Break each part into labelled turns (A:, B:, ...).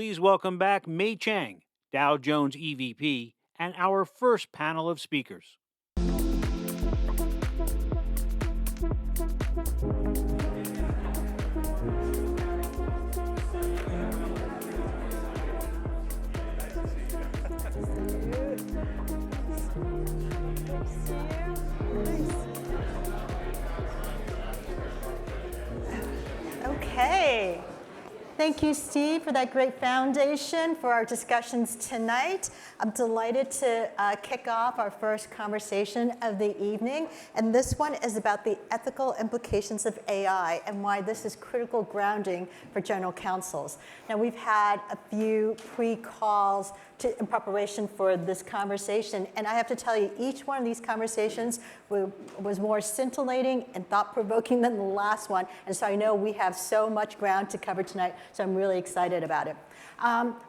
A: please welcome back Mae Cheng, Dow Jones EVP, and our first panel of speakers.
B: Okay. Thank you, Steve, for that great foundation for our discussions tonight. I'm delighted to kick off our first conversation of the evening. And this one is about the ethical implications of AI and why this is critical grounding for general counsels. Now, we've had a few pre-calls in preparation for this conversation. And I have to tell you, each one of these conversations was more scintillating and thought-provoking than the last one. And so I know we have so much ground to cover tonight, so I'm really excited about it.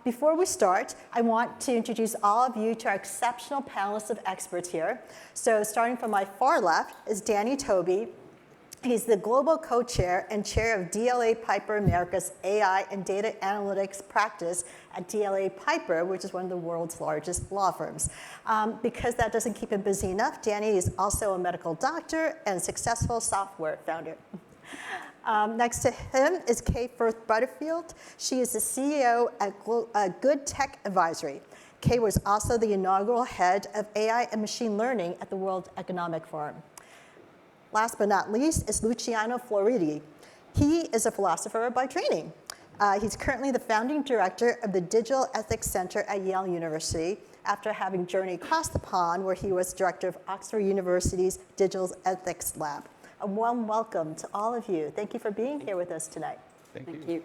B: Before we start, I want to introduce all of you to our exceptional panelists of experts here. So starting from my far left is Danny Tobey. He's the global co-chair and chair of DLA Piper America's AI and data analytics practice at DLA Piper, which is one of the world's largest law firms. Because that doesn't keep him busy enough, Danny is also a medical doctor and successful software founder. Next to him is Kay Firth-Butterfield. She is the CEO at Good Tech Advisory. Kay was also the inaugural head of AI and machine learning at the World Economic Forum. Last but not least is Luciano Floridi. He is a philosopher by training. He's currently the founding director of the Digital Ethics Center at Yale University after having journeyed across the pond where he was director of Oxford University's Digital Ethics Lab. A warm welcome to all of you. Thank you for being here with us tonight.
C: Thank you.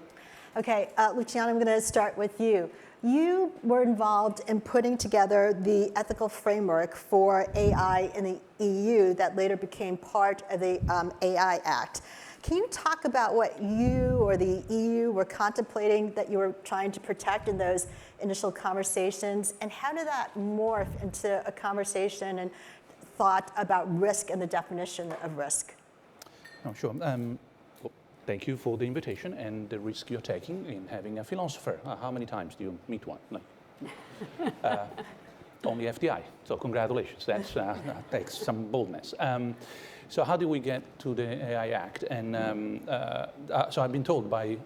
B: Okay, Luciano, I'm going to start with you. You were involved in putting together the ethical framework for AI in the EU that later became part of the AI Act. Can you talk about what you or the EU were contemplating that you were trying to protect in those initial conversations, and how did that morph into a conversation and thought about risk and the definition of risk?
C: Oh, sure. Thank you for the invitation and the risk you're taking in having a philosopher. How many times do you meet one? Only FDI, so congratulations. That takes some boldness. So how do we get to the AI Act? And so I've been told by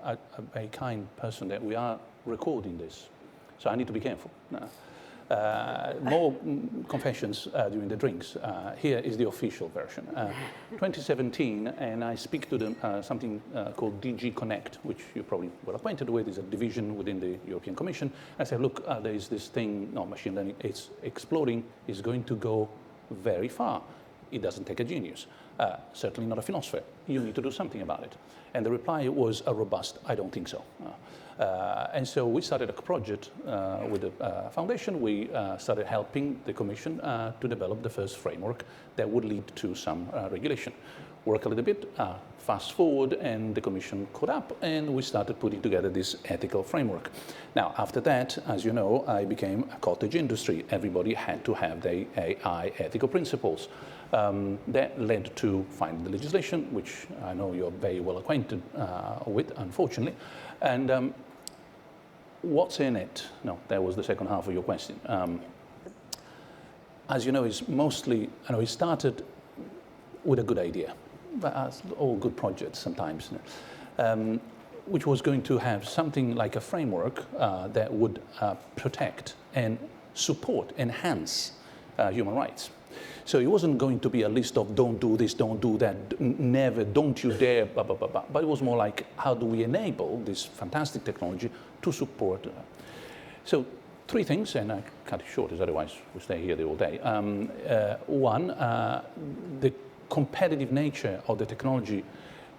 C: a kind person that we are recording this, so I need to be careful. More confessions during the drinks. Here is the official version. 2017, and I speak to them something called DG Connect, which you're probably well acquainted with, is a division within the European Commission. I said, look, there is this thing, machine learning, it's exploding, it's going to go very far. It doesn't take a genius, certainly not a philosopher. You need to do something about it. And the reply was a robust, I don't think so. And so we started a project with the foundation. We started helping the Commission to develop the first framework that would lead to some regulation. Work a little bit, fast forward, and the Commission caught up, and we started putting together this ethical framework. Now, after that, as you know, I became a cottage industry. Everybody had to have the AI ethical principles. That led to finding the legislation, which I know you're very well acquainted with, unfortunately. And what's in it? No, that was the second half of your question. As you know, it's mostly, it started with a good idea, but as all good projects sometimes, which was going to have something like a framework that would protect and support, enhance human rights. So it wasn't going to be a list of don't do this, don't do that, never, don't you dare, blah, blah, blah, blah. But it was more like, how do we enable this fantastic technology to support? So 3 things, and I cut it short, as otherwise we stay here the whole day. One, the competitive nature of the technology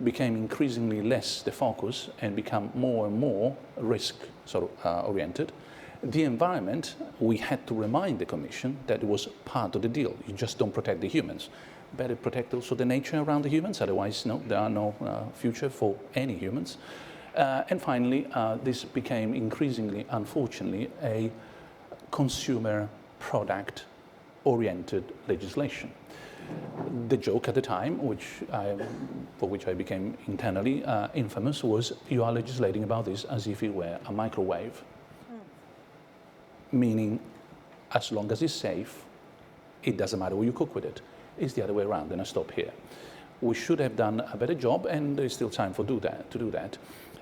C: became increasingly less the focus and become more and more risk oriented. The environment, we had to remind the Commission that it was part of the deal. You just don't protect the humans. Better protect also the nature around the humans, otherwise there are no future for any humans. And finally, this became increasingly, unfortunately, a consumer product-oriented legislation. The joke at the time, for which I became internally infamous, was you are legislating about this as if it were a microwave. meaning as long as it's safe, it doesn't matter what you cook with it. It's the other way around, and I stop here. We should have done a better job, and there's still time to do that,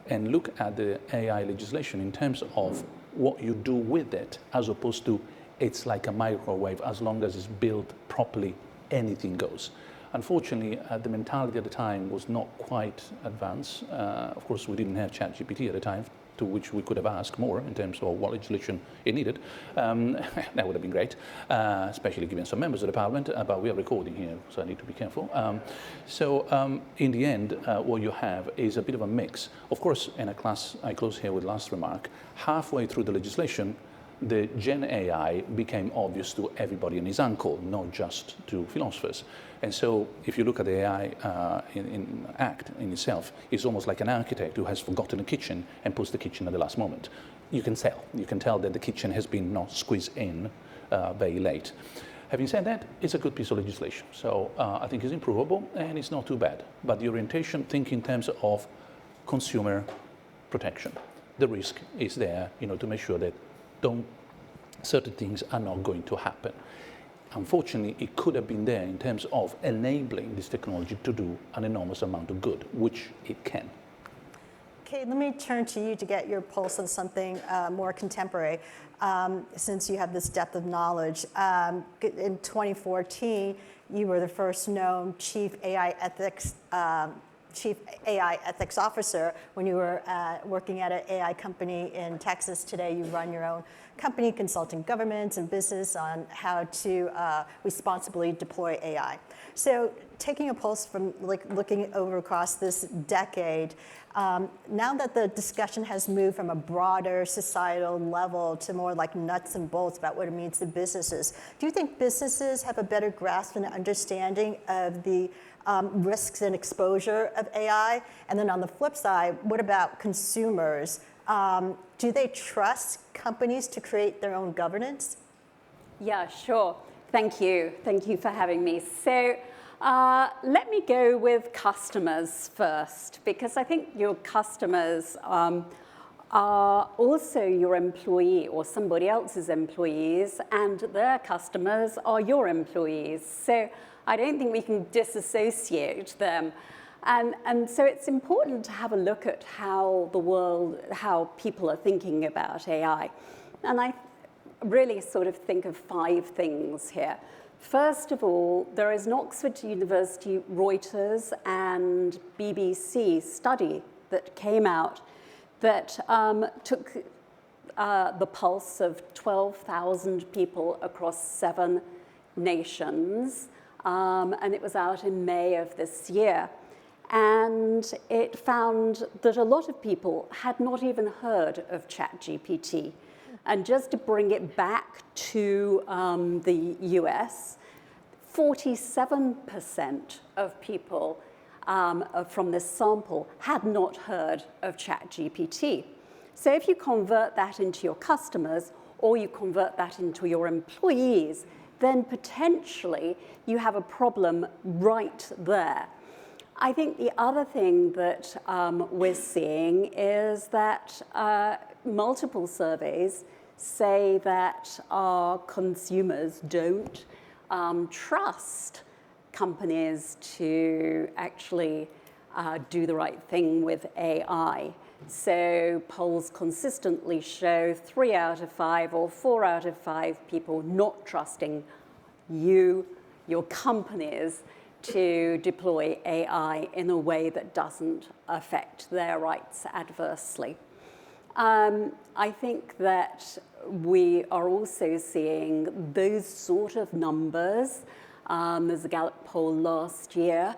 C: and look at the AI legislation in terms of what you do with it, as opposed to it's like a microwave, as long as it's built properly, anything goes. Unfortunately, the mentality at the time was not quite advanced. Of course, we didn't have ChatGPT at the time, to which we could have asked more in terms of what legislation it needed. That would have been great, especially given some members of the parliament, but we are recording here, so I need to be careful. In the end, what you have is a bit of a mix. Of course, in a class, I close here with last remark, halfway through the legislation, the Gen AI became obvious to everybody and his uncle, not just to philosophers. And so if you look at the AI Act in itself, it's almost like an architect who has forgotten a kitchen and puts the kitchen at the last moment. You can tell that the kitchen has been not squeezed in very late. Having said that, it's a good piece of legislation. So I think it's improvable and it's not too bad. But the orientation, think in terms of consumer protection. The risk is there, to make sure that certain things are not going to happen. Unfortunately, it could have been there in terms of enabling this technology to do an enormous amount of good, which it can.
B: Okay, let me turn to you to get your pulse on something more contemporary, since you have this depth of knowledge. In 2014, you were the first known chief AI ethics officer when you were working at an AI company in Texas. Today, you run your own company consulting governments and business on how to responsibly deploy AI. So taking a pulse from looking over across this decade, now that the discussion has moved from a broader societal level to more like nuts and bolts about what it means to businesses, do you think businesses have a better grasp and understanding of the risks and exposure of AI? And then on the flip side, what about consumers? Do they trust companies to create their own governance?
D: Yeah, sure. Thank you. Thank you for having me. So let me go with customers first, because I think your customers are also your employee or somebody else's employees, and their customers are your employees. So I don't think we can disassociate them. And so it's important to have a look at how people are thinking about AI. And I really sort of think of 5 things here. First of all, there is an Oxford University, Reuters, and BBC study that came out that took the pulse of 12,000 people across 7 nations, and it was out in May of this year. And it found that a lot of people had not even heard of ChatGPT. And just to bring it back to the US, 47% of people from this sample had not heard of ChatGPT. So if you convert that into your customers, or you convert that into your employees, then potentially you have a problem right there. I think the other thing that we're seeing is that multiple surveys say that our consumers don't trust companies to actually do the right thing with AI. So polls consistently show 3 out of 5 or 4 out of 5 people not trusting your companies to deploy AI in a way that doesn't affect their rights adversely. I think that we are also seeing those sort of numbers. There's a Gallup poll last year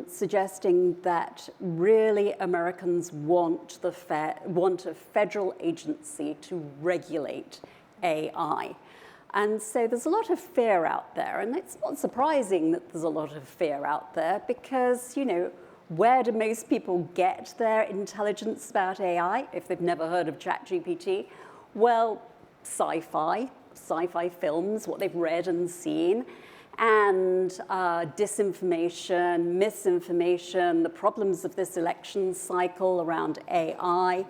D: suggesting that really Americans want a federal agency to regulate AI. And so there's a lot of fear out there, and it's not surprising that there's a lot of fear out there because, where do most people get their intelligence about AI if they've never heard of ChatGPT? Well, sci-fi films, what they've read and seen, and disinformation, misinformation, the problems of this election cycle around AI.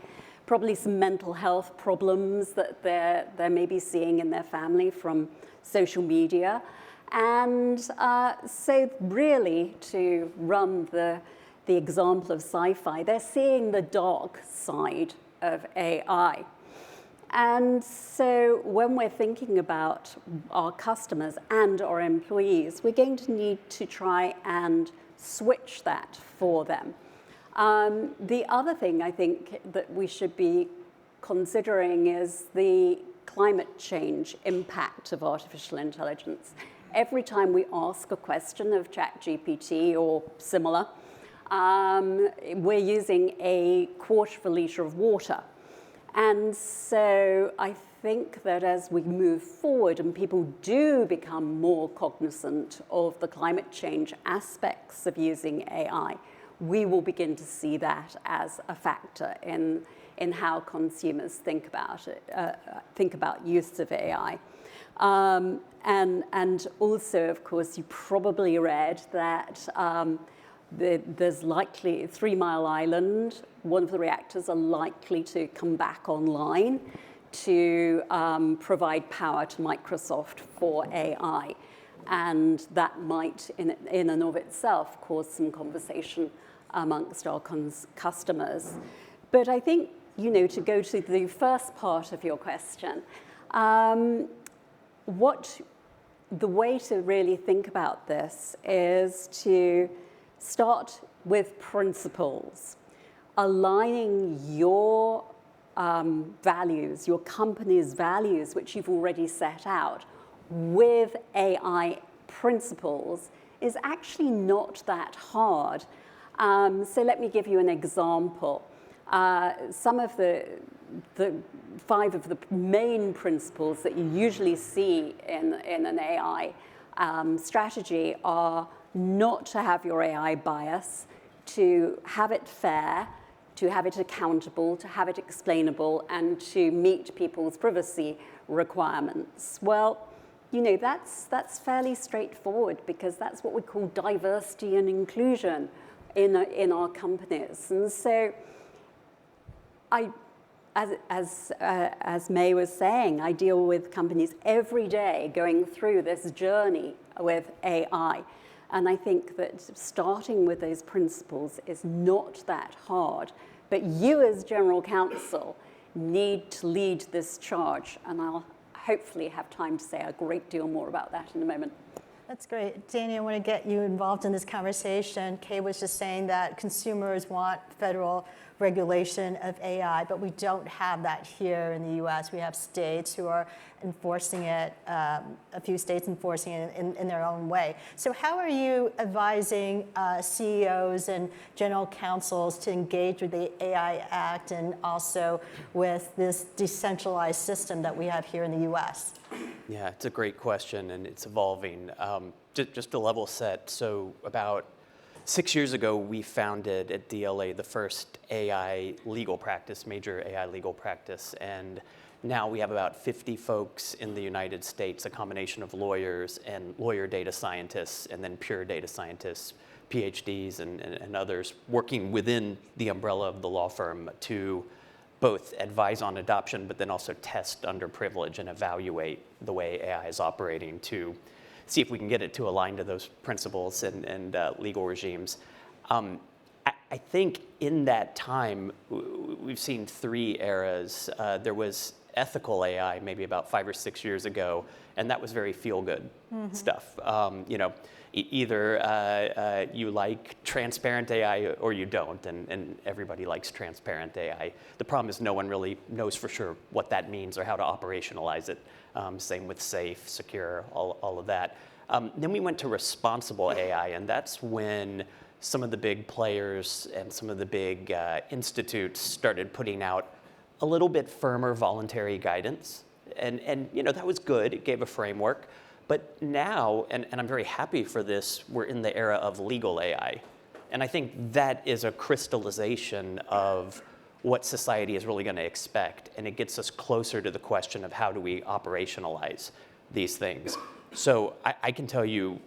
D: probably some mental health problems that they're maybe seeing in their family from social media. And so really, to run the example of sci-fi, they're seeing the dark side of AI. And so when we're thinking about our customers and our employees, we're going to need to try and switch that for them. The other thing I think that we should be considering is the climate change impact of artificial intelligence. Every time we ask a question of ChatGPT or similar, we're using a quarter of a litre of water. And so I think that as we move forward and people do become more cognizant of the climate change aspects of using AI, we will begin to see that as a factor in how consumers think about it, think about use of AI. And also, of course, you probably read that there's likely 3 Mile Island, one of the reactors are likely to come back online to provide power to Microsoft for AI. And that might, in and of itself, cause some conversation amongst our customers. But I think, to go to the first part of your question, the way to really think about this is to start with principles, aligning your values, your company's values, which you've already set out, with AI principles is actually not that hard. So let me give you an example. Some of the 5 of the main principles that you usually see in an AI strategy are not to have your AI bias, to have it fair, to have it accountable, to have it explainable, and to meet people's privacy requirements. Well, that's fairly straightforward because that's what we call diversity and inclusion in our companies. And so as Mae was saying, I deal with companies every day going through this journey with AI. And I think that starting with those principles is not that hard. But you as General Counsel need to lead this charge. And I'll hopefully have time to say a great deal more about that in a moment.
B: That's great. Danny, I want to get you involved in this conversation. Kay was just saying that consumers want federal regulation of AI, but we don't have that here in the US. We have states who are enforcing it, a few states enforcing it in their own way. So how are you advising CEOs and general counsels to engage with the AI Act and also with this decentralized system that we have here in the US?
E: Yeah, it's a great question, and it's evolving. Just to level set, so about 6 years ago, we founded at DLA the first AI legal practice, major AI legal practice, and now we have about 50 folks in the United States, a combination of lawyers and lawyer data scientists, and then pure data scientists, PhDs and others, working within the umbrella of the law firm to both advise on adoption, but then also test under privilege and evaluate the way AI is operating to see if we can get it to align to those principles and legal regimes. I think in that time, we've seen 3 eras. There was ethical AI maybe about 5 or 6 years ago, and that was very feel-good stuff. Either you like transparent AI or you don't, and everybody likes transparent AI. The problem is no one really knows for sure what that means or how to operationalize it. Same with safe, secure, all of that. Then we went to responsible AI, and that's when some of the big players and some of the big institutes started putting out a little bit firmer voluntary guidance. And that was good. It gave a framework. But now, and I'm very happy for this, we're in the era of legal AI. And I think that is a crystallization of what society is really going to expect. And it gets us closer to the question of how do we operationalize these things. So I can tell you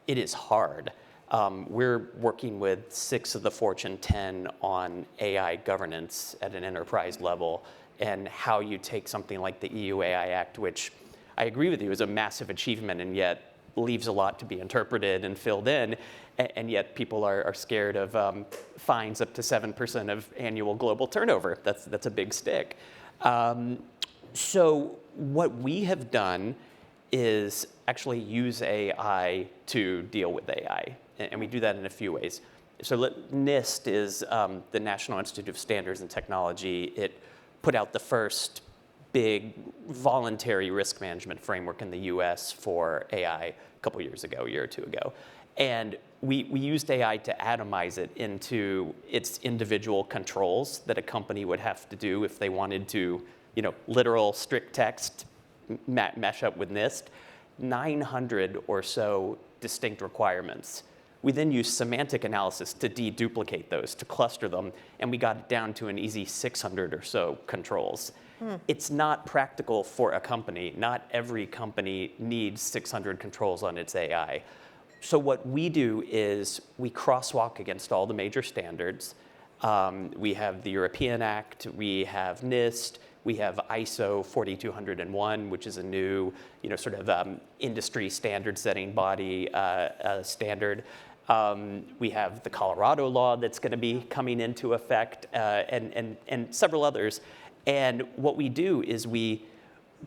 E: it is hard. We're working with 6 of the Fortune 10 on AI governance at an enterprise level, and how you take something like the EU AI Act, which I agree with you is a massive achievement and yet leaves a lot to be interpreted and filled in, and yet people are scared of fines up to 7% of annual global turnover. That's a big stick. So what we have done is actually use AI to deal with AI, and we do that in a few ways. So NIST is the National Institute of Standards and Technology. It put out the first big voluntary risk management framework in the US for AI a couple years ago, a year or two ago. And we used AI to atomize it into its individual controls that a company would have to do if they wanted to, literal strict text mesh up with NIST. 900 or so distinct requirements. We then used semantic analysis to deduplicate those, to cluster them, and we got it down to an easy 600 or so controls. It's not practical for a company. Not every company needs 600 controls on its AI. So what we do is we crosswalk against all the major standards. We have the European Act, we have NIST, we have ISO 42001, which is a new, industry standard setting body standard. We have the Colorado law that's going to be coming into effect, and several others. And what we do is we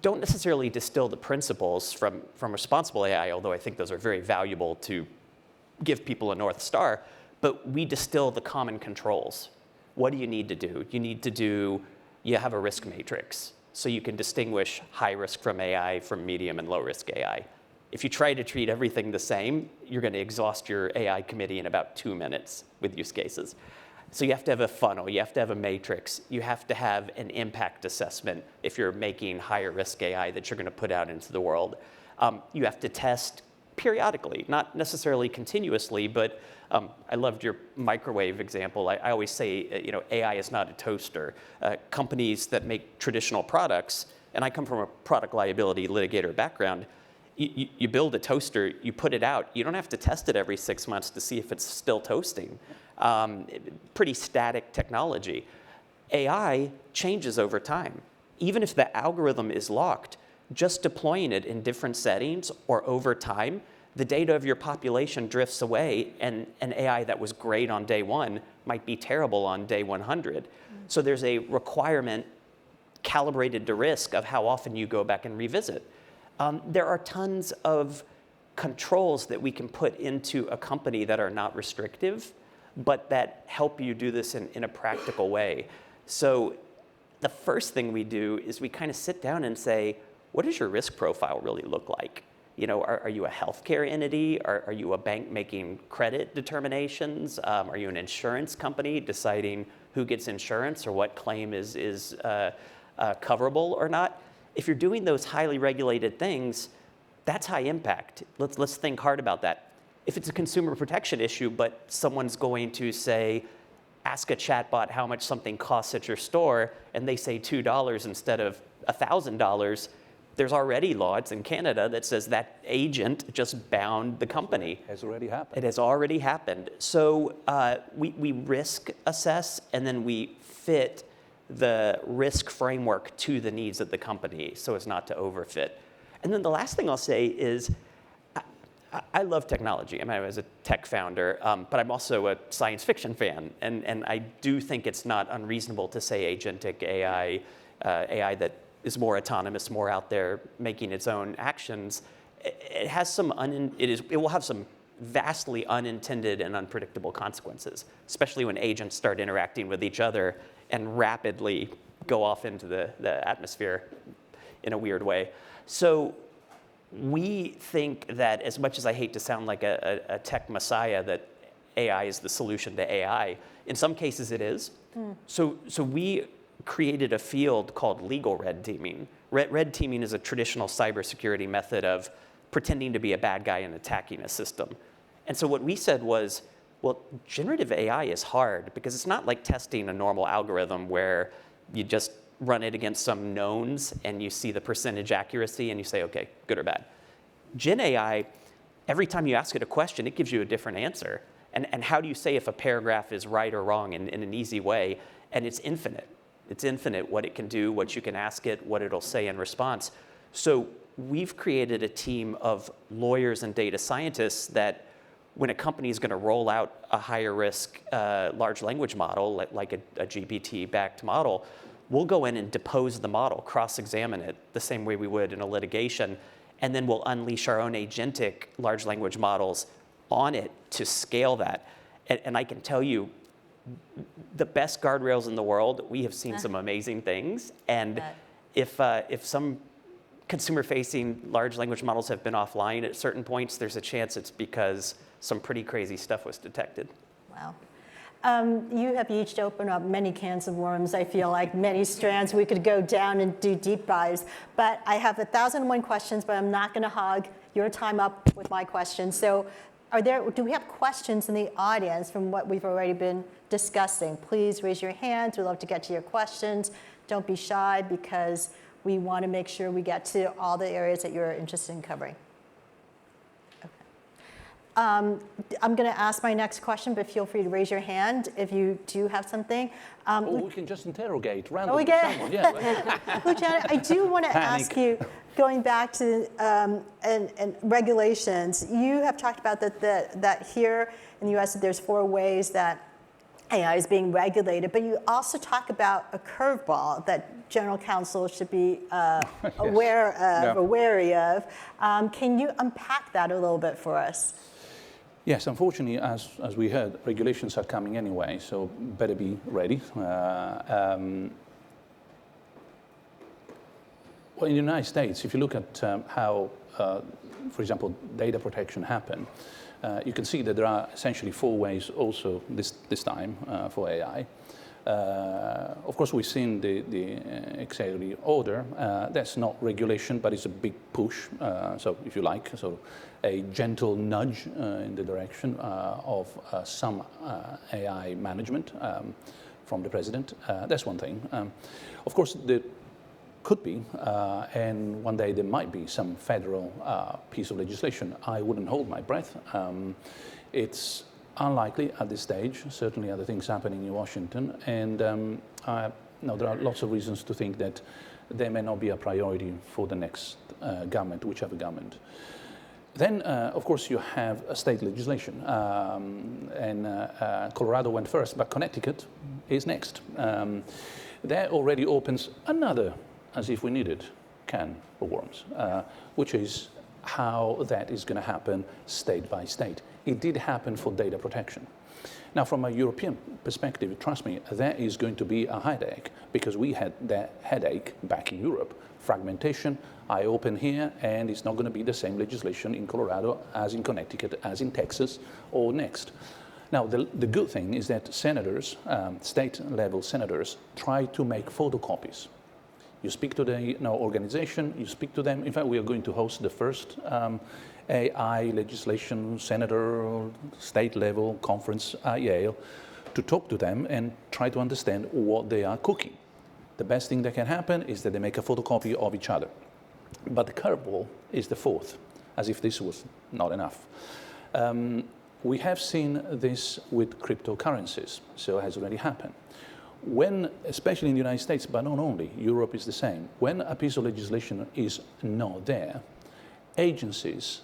E: don't necessarily distill the principles from responsible AI, although I think those are very valuable to give people a North Star, but we distill the common controls. What do you need to do? You have a risk matrix, so you can distinguish high risk from AI from medium and low risk AI. If you try to treat everything the same, you're going to exhaust your AI committee in about 2 minutes with use cases. So you have to have a funnel, you have to have a matrix, you have to have an impact assessment if you're making higher risk AI that you're going to put out into the world. You have to test periodically, not necessarily continuously, but I loved your microwave example. I always say, AI is not a toaster. Companies that make traditional products, and I come from a product liability litigator background, you build a toaster, you put it out, you don't have to test it every 6 months to see if it's still toasting. Pretty static technology. AI changes over time. Even if the algorithm is locked, just deploying it in different settings or over time, the data of your population drifts away, and an AI that was great on day 1 might be terrible on day 100. So there's a requirement calibrated to risk of how often you go back and revisit. There are tons of controls that we can put into a company that are not restrictive, but that help you do this in a practical way. So the first thing we do is we kind of sit down and say, what does your risk profile really look like? Are you a healthcare entity? Are you a bank making credit determinations? Are you an insurance company deciding who gets insurance or what claim is coverable or not? If you're doing those highly regulated things, that's high impact. Let's think hard about that. If it's a consumer protection issue, but someone's going to say, ask a chatbot how much something costs at your store, and they say $2 instead of $1,000, there's already law, it's in Canada, that says that agent just bound the company.
C: It has already happened.
E: It has already happened. So we risk assess, and then we fit the risk framework to the needs of the company so as not to overfit. And then the last thing I'll say is, I love technology. I was a tech founder, but I'm also a science fiction fan. And I do think it's not unreasonable to say agentic AI, AI that is more autonomous, more out there making its own actions. It will have some vastly unintended and unpredictable consequences, especially when agents start interacting with each other and rapidly go off into the atmosphere in a weird way. So we think that, as much as I hate to sound like a tech messiah, that AI is the solution to AI, in some cases it is. So we created a field called legal red teaming. Red teaming is a traditional cybersecurity method of pretending to be a bad guy and attacking a system. And so what we said was, well, generative AI is hard because it's not like testing a normal algorithm where you just run it against some knowns and you see the percentage accuracy and you say, okay, good or bad. Gen AI, every time you ask it a question, it gives you a different answer. And how do you say if a paragraph is right or wrong in an easy way? And it's infinite. It's infinite what it can do, what you can ask it, what it'll say in response. So we've created a team of lawyers and data scientists that when a company is going to roll out a higher risk large language model, like a GPT-backed model, we'll go in and depose the model, cross-examine it the same way we would in a litigation, and then we'll unleash our own agentic large language models on it to scale that. And I can tell you, the best guardrails in the world, we have seen some amazing things. And if some consumer-facing large language models have been offline at certain points, there's a chance it's because some pretty crazy stuff was detected.
B: Wow. You have each opened up many cans of worms, I feel like, many strands we could go down and do deep dives. But I have 1,001 questions, but I'm not going to hog your time up with my questions. So do we have questions in the audience from what we've already been discussing? Please raise your hands. We'd love to get to your questions. Don't be shy, because we want to make sure we get to all the areas that you're interested in covering. I'm going to ask my next question, but feel free to raise your hand if you do have something.
C: Or we can just interrogate randomly someone. Yeah.
B: Luciano, I do want to ask you, going back to and regulations, you have talked about that here in the US there's 4 ways that AI is being regulated, but you also talk about a curveball that general counsel should be aware of or wary of. Can you unpack that a little bit for us?
C: Yes, unfortunately, as we heard, regulations are coming anyway, so better be ready. Well, in the United States, if you look at how, for example, data protection happened, you can see that there are essentially 4 ways also this time for AI. Of course, we've seen the executive order. That's not regulation, but it's a big push. So if you like, so a gentle nudge in the direction of some AI management from the president. That's one thing. Of course, there could be, and one day there might be some federal piece of legislation. I wouldn't hold my breath. It's unlikely at this stage. Certainly other things happening in Washington, and no, there are lots of reasons to think that they may not be a priority for the next government, whichever government. Then, of course, you have a state legislation, and Colorado went first, but Connecticut is next. That already opens another, as if we needed, can of worms, which is how that is going to happen state by state. It did happen for data protection. Now, from a European perspective, trust me, that is going to be a headache, because we had that headache back in Europe. Fragmentation, I open here, and it's not going to be the same legislation in Colorado as in Connecticut, as in Texas, or next. Now, the good thing is that senators, state-level senators, try to make photocopies. You speak to the organization, you speak to them. In fact, we are going to host the first AI legislation senator state-level conference at Yale to talk to them and try to understand what they are cooking. The best thing that can happen is that they make a photocopy of each other. But the curveball is the 4th, as if this was not enough. We have seen this with cryptocurrencies, so it has already happened. When, especially in the United States, but not only, Europe is the same, when a piece of legislation is not there, agencies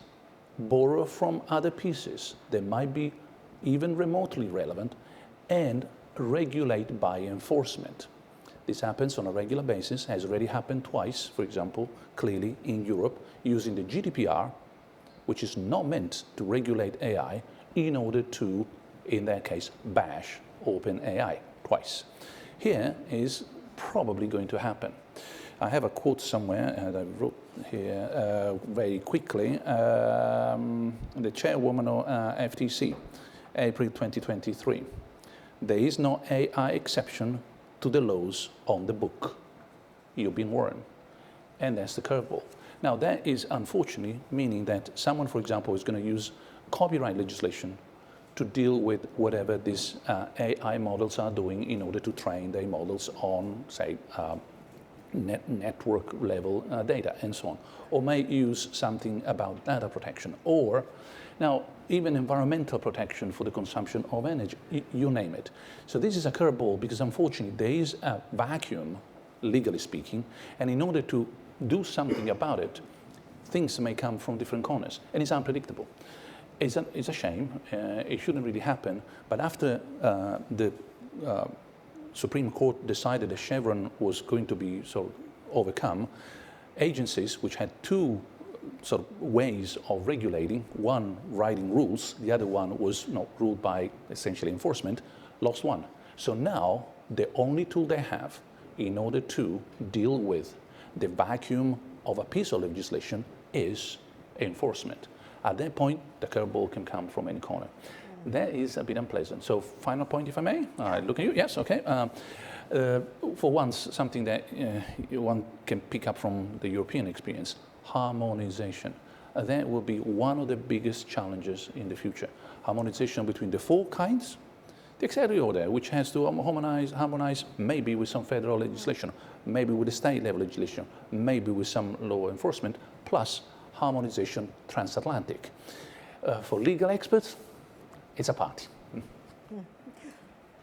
C: borrow from other pieces that might be even remotely relevant and regulate by enforcement. This happens on a regular basis, has already happened twice, for example, clearly in Europe, using the GDPR, which is not meant to regulate AI, in order to, in that case, bash OpenAI twice. Here is probably going to happen. I have a quote somewhere that I wrote here very quickly. The chairwoman of FTC, April 2023. There is no AI exception to the laws on the book. You've been warned. And that's the curveball. Now, that is unfortunately meaning that someone, for example, is going to use copyright legislation to deal with whatever these AI models are doing in order to train their models on, say, network level data and so on, or may use something about data protection, or now even environmental protection for the consumption of energy, you name it. So this is a curveball because unfortunately there is a vacuum, legally speaking, and in order to do something about it, things may come from different corners, and it's unpredictable. It's a shame, it shouldn't really happen, but after the Supreme Court decided that Chevron was going to be sort of overcome, agencies which had two sort of ways of regulating, one writing rules, the other one was ruled by essentially enforcement, lost one. So now the only tool they have in order to deal with the vacuum of a piece of legislation is enforcement. At that point, the curveball can come from any corner. That is a bit unpleasant. So final point, if I may. Look at you. Yes, okay. For once, something that one can pick up from the European experience, harmonization. That will be one of the biggest challenges in the future. Harmonization between the four kinds, the executive order, which has to harmonize maybe with some federal legislation, maybe with the state level legislation, maybe with some law enforcement, plus harmonization transatlantic. For legal experts, it's a party.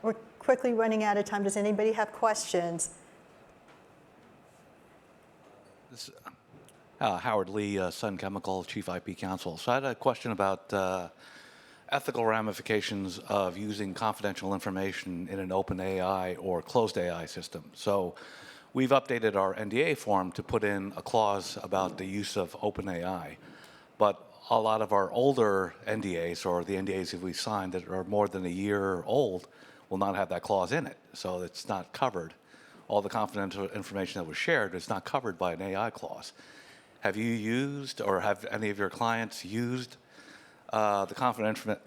B: We're quickly running out of time. Does anybody have questions?
F: This is Howard Lee, Sun Chemical, Chief IP Counsel. So I had a question about ethical ramifications of using confidential information in an open AI or closed AI system. So we've updated our NDA form to put in a clause about the use of open AI, but a lot of our older NDAs, or the NDAs that we signed that are more than a year old, will not have that clause in it. So it's not covered. All the confidential information that was shared is not covered by an AI clause. Have you used, or have any of your clients used the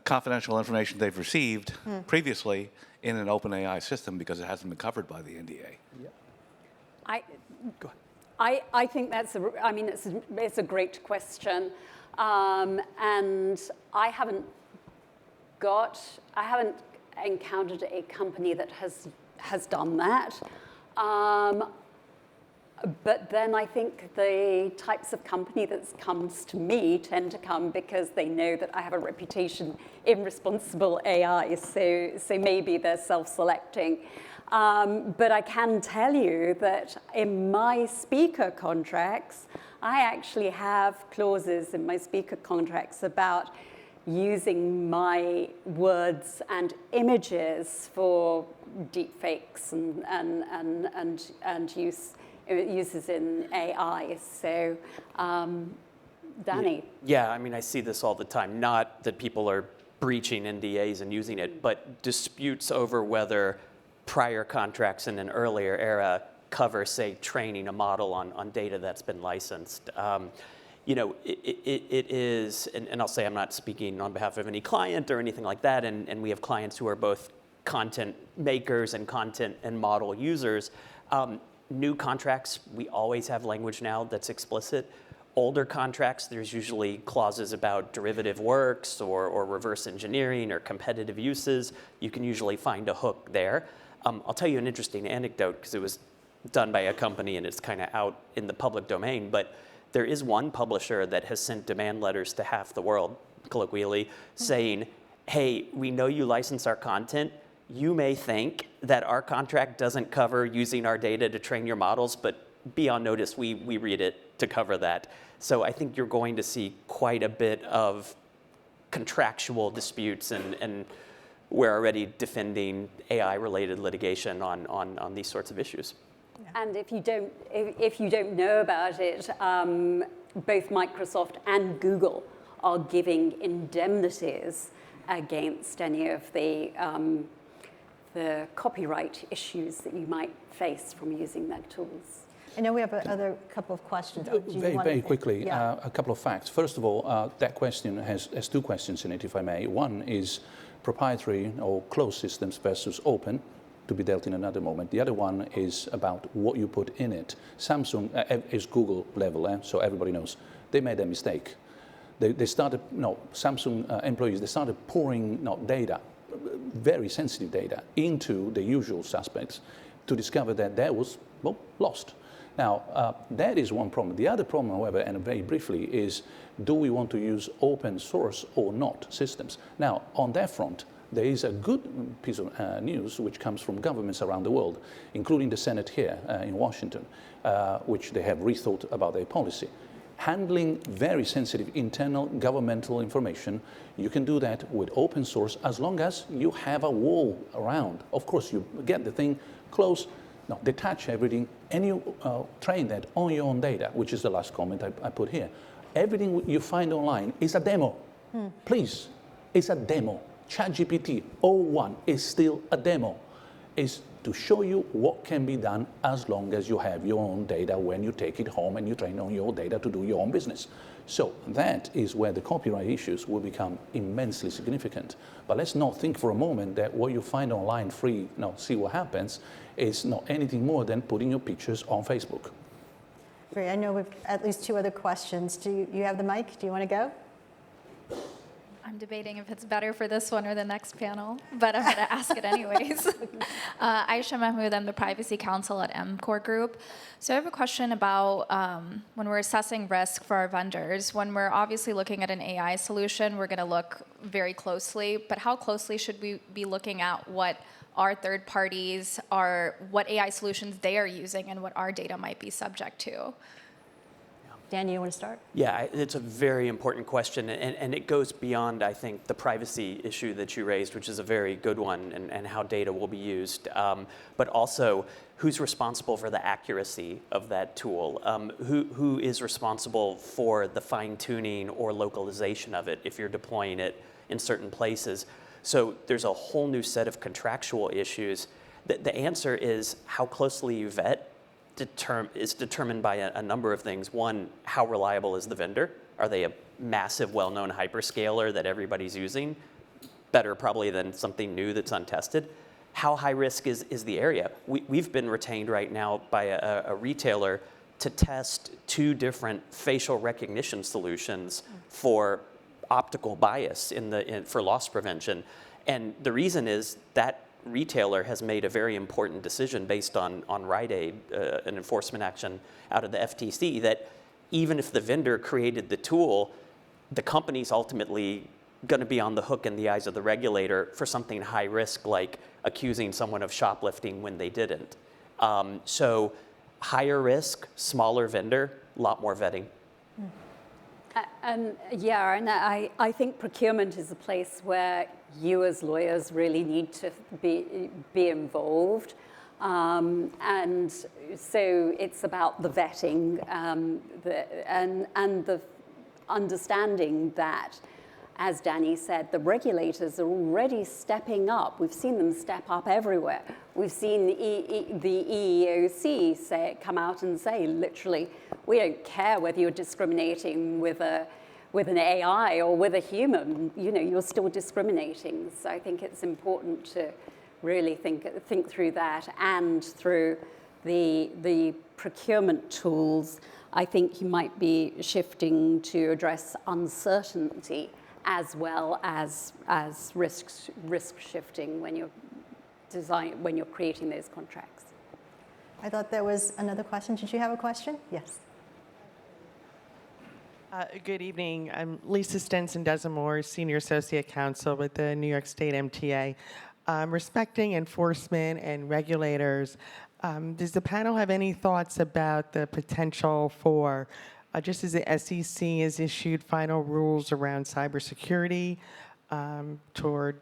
F: confidential information they've received previously in an open AI system because it hasn't been covered by the NDA?
C: Yeah. Go ahead.
D: I think it's a great question. And I haven't encountered a company that has done that. But then I think the types of company that comes to me tend to come because they know that I have a reputation in responsible AI. So maybe they're self-selecting. But I can tell you that in my speaker contracts, I actually have clauses in my speaker contracts about using my words and images for deepfakes and uses in AI. So, Danny.
E: Yeah, I mean, I see this all the time. Not that people are breaching NDAs and using it, but disputes over whether prior contracts in an earlier era cover, say, training a model on data that's been licensed. It is, and I'll say I'm not speaking on behalf of any client or anything like that, and we have clients who are both content makers and content and model users. New contracts, we always have language now that's explicit. Older contracts, there's usually clauses about derivative works or reverse engineering or competitive uses. You can usually find a hook there. I'll tell you an interesting anecdote because it was done by a company and it's kind of out in the public domain, but there is one publisher that has sent demand letters to half the world, colloquially, saying, hey, we know you license our content. You may think that our contract doesn't cover using our data to train your models, but be on notice, we read it to cover that. So I think you're going to see quite a bit of contractual disputes, and we're already defending AI-related litigation on these sorts of issues.
D: And if you don't know about it, both Microsoft and Google are giving indemnities against any of the copyright issues that you might face from using their tools.
B: I know we have another couple of questions.
C: Very quickly,
B: yeah.
C: a couple of facts. First of all, that question has two questions in it, if I may. One is proprietary or closed systems versus open, to be dealt in another moment. The other one is about what you put in it. Samsung is Google level, so everybody knows. They made a mistake. They started, Samsung employees, they started pouring data, very sensitive data, into the usual suspects to discover that was, lost. Now, that is one problem. The other problem, however, and very briefly, is do we want to use open source or not systems? Now, on that front, there is a good piece of news which comes from governments around the world, including the Senate here in Washington, which they have rethought about their policy. Handling very sensitive internal governmental information, you can do that with open source as long as you have a wall around. Of course, you get the thing close, no, detach everything, and you train that on your own data, which is the last comment I put here. Everything you find online is a demo. Please, it's a demo. ChatGPT 01 is still a demo. It's to show you what can be done as long as you have your own data when you take it home and you train on your data to do your own business. So that is where the copyright issues will become immensely significant. But let's not think for a moment that what you find online free, see what happens, is not anything more than putting your pictures on Facebook.
B: Great. I know we've at least 2 other questions. Do you have the mic? Do you want to go?
G: I'm debating if it's better for this one or the next panel, but I'm going to ask it anyways. Aisha Mahmood, I'm the Privacy Counsel at MCore Group. So I have a question about when we're assessing risk for our vendors. When we're obviously looking at an AI solution, we're going to look very closely, but how closely should we be looking at what our third parties are, what AI solutions they are using, and what our data might be subject to?
B: Dan, you want to start?
E: Yeah, it's a very important question, and it goes beyond, I think, the privacy issue that you raised, which is a very good one, and how data will be used, but also who's responsible for the accuracy of that tool, who is responsible for the fine-tuning or localization of it if you're deploying it in certain places. So there's a whole new set of contractual issues. The answer is how closely you vet is determined by a number of things. One, how reliable is the vendor? Are they a massive, well-known hyperscaler that everybody's using? Better probably than something new that's untested. How high risk is the area? We've been retained right now by a retailer to test 2 different facial recognition solutions for optical bias for loss prevention. And the reason is that retailer has made a very important decision based on Rite Aid, an enforcement action out of the FTC, that even if the vendor created the tool, the company's ultimately going to be on the hook in the eyes of the regulator for something high risk like accusing someone of shoplifting when they didn't. So higher risk, smaller vendor, a lot more vetting.
D: And I think procurement is a place where you as lawyers really need to be involved. And so it's about the vetting and the understanding that, as Danny said, the regulators are already stepping up. We've seen them step up everywhere. We've seen the EEOC come out and say, literally, we don't care whether you're discriminating with an AI or with a human. You're still discriminating. So I think it's important to really think through that, and through the procurement tools. I think you might be shifting to address uncertainty as well as risk shifting when you're creating those contracts.
B: I thought there was another question. Did you have a question? Yes.
H: Good evening. I'm Lisa Stenson-Desamore, Senior Associate Counsel with the New York State MTA. Respecting enforcement and regulators, does the panel have any thoughts about the potential for, just as the SEC has issued final rules around cybersecurity toward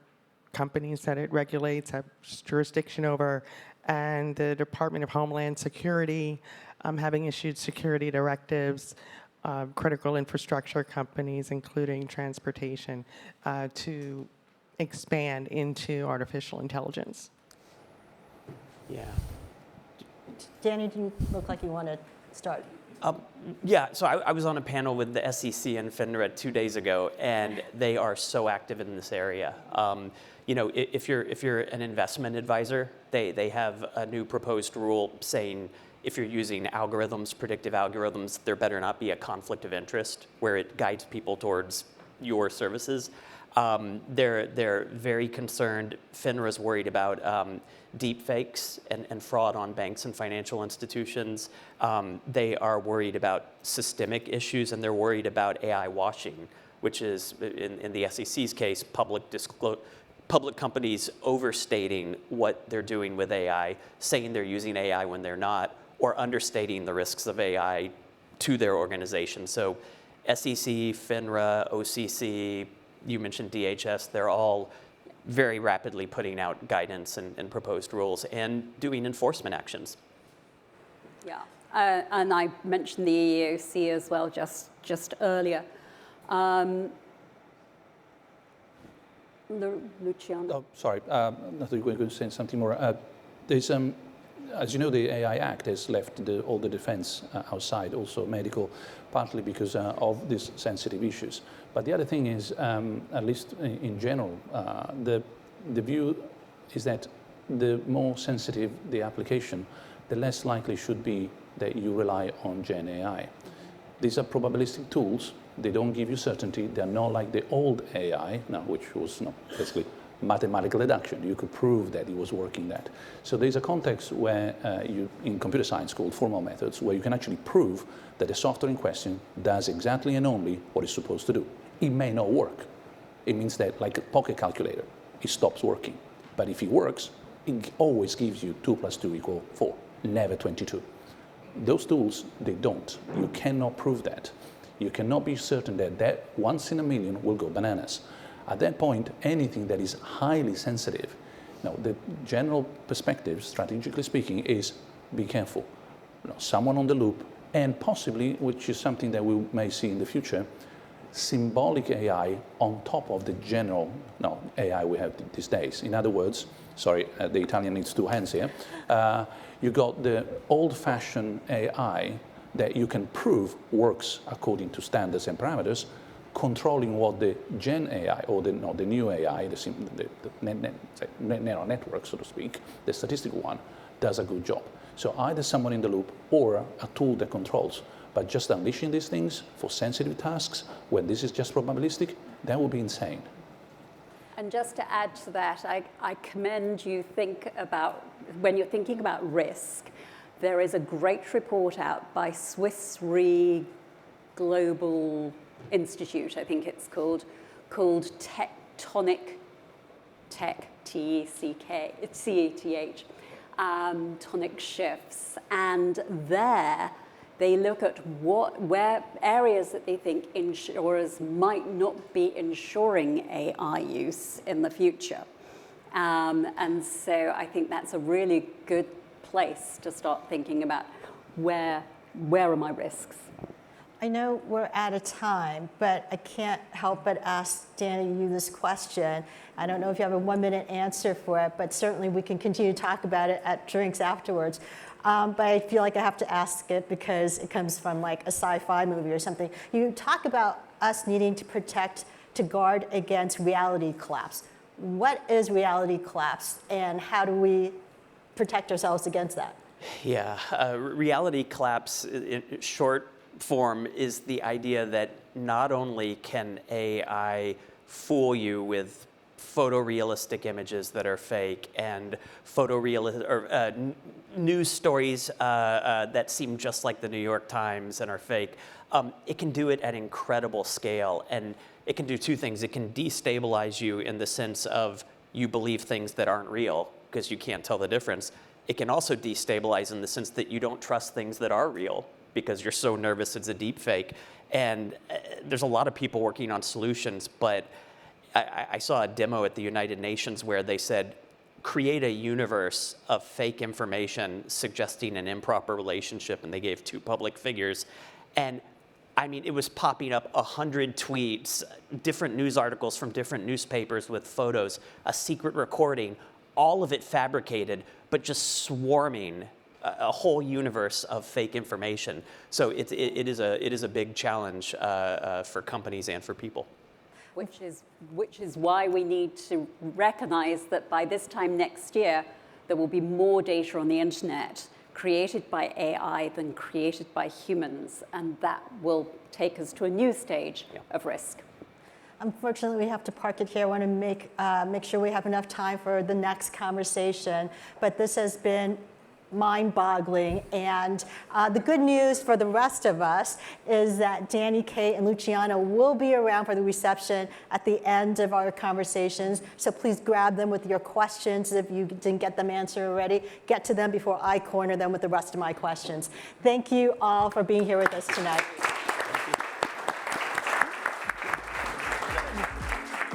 H: companies that it regulates, have jurisdiction over, and the Department of Homeland Security having issued security directives, critical infrastructure companies, including transportation, to expand into artificial intelligence?
E: Yeah.
B: Danny, do you look like you want to start?
E: Yeah, so I was on a panel with the SEC and FINRA 2 days ago, and they are so active in this area. If you're an investment advisor, they have a new proposed rule saying if you're using algorithms, predictive algorithms, there better not be a conflict of interest where it guides people towards your services. They're very concerned. FINRA's worried about deep fakes and fraud on banks and financial institutions. They are worried about systemic issues, and they're worried about AI washing, which is, in the SEC's case, public companies overstating what they're doing with AI, saying they're using AI when they're not, or understating the risks of AI to their organization. So SEC, FINRA, OCC, you mentioned DHS, they're all very rapidly putting out guidance and proposed rules and doing enforcement actions.
D: Yeah, and I mentioned the EEOC as well just earlier. Luciano.
C: Oh, sorry, I thought you were going to say something more. There's, as you know, the AI Act has left all the defense outside, also medical, partly because of these sensitive issues. But the other thing is, at least in general, the view is that the more sensitive the application, the less likely should be that you rely on Gen AI. These are probabilistic tools. They don't give you certainty. They're not like the old AI, which was basically mathematical deduction. You could prove that it was working that. So there's a context where in computer science called formal methods, where you can actually prove that the software in question does exactly and only what it's supposed to do. It may not work. It means that, like a pocket calculator, it stops working. But if it works, it always gives you 2 + 2 = 4, never 22. Those tools, they don't. You cannot prove that. You cannot be certain that once in a million will go bananas. At that point, anything that is highly sensitive, now the general perspective, strategically speaking, is be careful. Someone on the loop, and possibly, which is something that we may see in the future, symbolic AI on top of the general AI we have these days. In other words, sorry, the Italian needs 2 hands here. You got the old-fashioned AI that you can prove works according to standards and parameters, controlling what the Gen AI or the new AI, the neural network, so to speak, the statistical one, does a good job. So either someone in the loop or a tool that controls. But just unleashing these things for sensitive tasks, when this is just probabilistic, that would be insane.
D: And just to add to that, I commend you when you're thinking about risk, there is a great report out by Swiss Re Global Institute, I think it's called Tectonic Tech, TECK, tonic shifts. And there they look at where areas that they think insurers might not be insuring AI use in the future. And so I think that's a really good place to start thinking about where are my risks.
B: I know we're out of time, but I can't help but ask Danny you this question. I don't know if you have a 1-minute answer for it, but certainly we can continue to talk about it at drinks afterwards. But I feel like I have to ask it because it comes from like a sci-fi movie or something. You talk about us needing to guard against reality collapse. What is reality collapse, and how do we protect ourselves against that?
E: Yeah, reality collapse, in short form, is the idea that not only can AI fool you with photorealistic images that are fake and news stories that seem just like the New York Times and are fake, it can do it at incredible scale. And it can do 2 things. It can destabilize you in the sense of you believe things that aren't real because you can't tell the difference. It can also destabilize in the sense that you don't trust things that are real because you're so nervous it's a deep fake. And there's a lot of people working on solutions, but I saw a demo at the United Nations where they said, create a universe of fake information suggesting an improper relationship, and they gave 2 public figures. And I mean, it was popping up 100 tweets, different news articles from different newspapers with photos, a secret recording, all of it fabricated, but just swarming a whole universe of fake information. So it is a big challenge for companies and for people.
D: Which is why we need to recognize that by this time next year, there will be more data on the internet created by AI than created by humans, and that will take us to a new stage of risk.
B: unfortunately, we have to park it here. I want to make sure we have enough time for the next conversation. But this has been mind-boggling. And the good news for the rest of us is that Danny, Kate, and Luciano will be around for the reception at the end of our conversations. So please grab them with your questions if you didn't get them answered already. Get to them before I corner them with the rest of my questions. Thank you all for being here with us tonight.